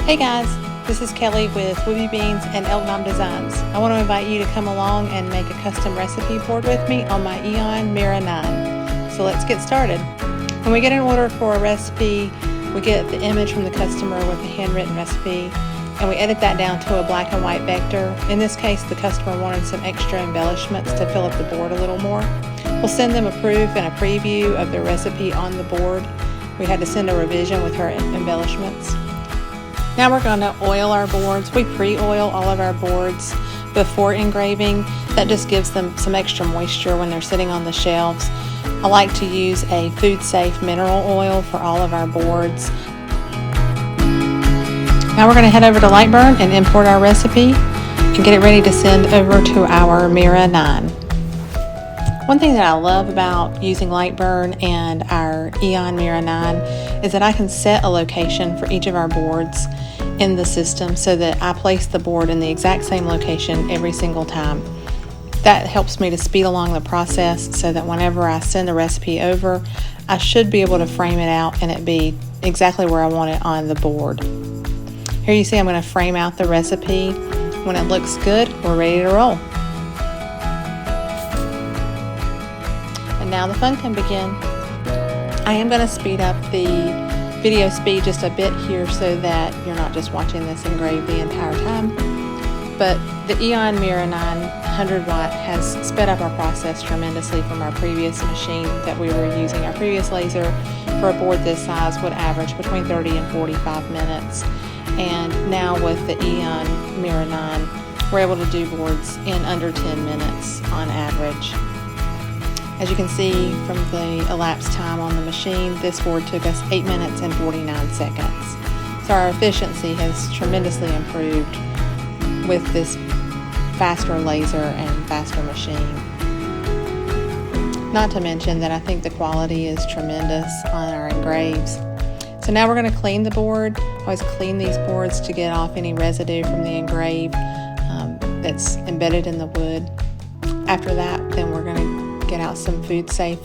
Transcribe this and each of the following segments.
Hey guys, this is Kelly with Woobie Beans and Elgnam Designs. I want to invite you to come along and make a custom recipe board with me on my Aeon Mira 9. So let's get started. When we get an order for a recipe, we get the image from the customer with the handwritten recipe, and we edit that down to a black and white vector. In this case, the customer wanted some extra embellishments to fill up the board a little more. We'll send them a proof and a preview of the recipe on the board. We had to send a revision with her embellishments. Now we're going to oil our boards. We pre-oil all of our boards before engraving. That just gives them some extra moisture when they're sitting on the shelves. I like to use a food-safe mineral oil for all of our boards. Now we're going to head over to Lightburn and import our recipe and get it ready to send over to our Mira 9. One thing that I love about using Lightburn and our Aeon Mira 9 is that I can set a location for each of our boards in the system so that I place the board in the exact same location every single time. That helps me to speed along the process so that whenever I send the recipe over, I should be able to frame it out and it be exactly where I want it on the board. Here you see I'm going to frame out the recipe. When it looks good, we're ready to roll. And now the fun can begin. I am going to speed up the video speed just a bit here so that you're not just watching this engrave the entire time. But the Aeon Mira 900 watt has sped up our process tremendously from our previous machine that we were using. Our previous laser for a board this size would average between 30 and 45 minutes. And now with the Aeon Mira 9, we're able to do boards in under 10 minutes on average. As you can see from the elapsed time on the machine, this board took us 8 minutes and 49 seconds. So our efficiency has tremendously improved with this faster laser and faster machine. Not to mention that I think the quality is tremendous on our engraves. So now we're going to clean the board. I always clean these boards to get off any residue from the engrave that's embedded in the wood. After that, then we're going to get out some food safe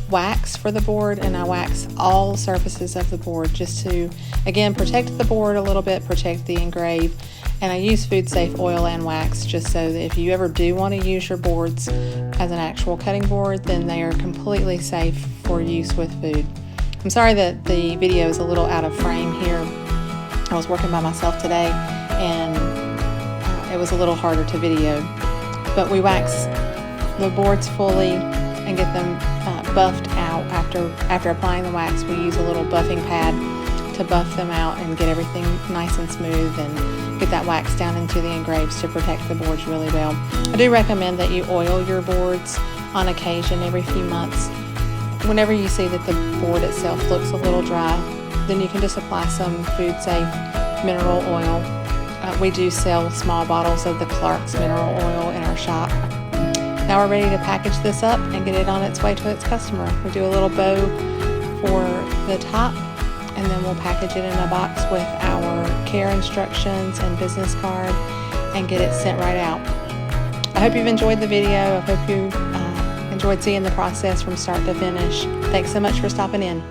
wax for the board, and I wax all surfaces of the board just to, again, protect the board a little bit, protect the engrave. And I use food safe oil and wax just so that if you ever do want to use your boards as an actual cutting board, then they are completely safe for use with food. I'm sorry that the video is a little out of frame here. I was working by myself today and it was a little harder to video, but we wax the boards fully and get them buffed out. After applying the wax, we use a little buffing pad to buff them out and get everything nice and smooth and get that wax down into the engraves to protect the boards really well. I do recommend that you oil your boards on occasion every few months. Whenever you see that the board itself looks a little dry, then you can just apply some food safe mineral oil. We do sell small bottles of the Clark's mineral oil in our shop. Now we're ready to package this up and get it on its way to its customer. We do a little bow for the top, and then we'll package it in a box with our care instructions and business card and get it sent right out. I hope you've enjoyed the video. I hope you enjoyed seeing the process from start to finish. Thanks so much for stopping in.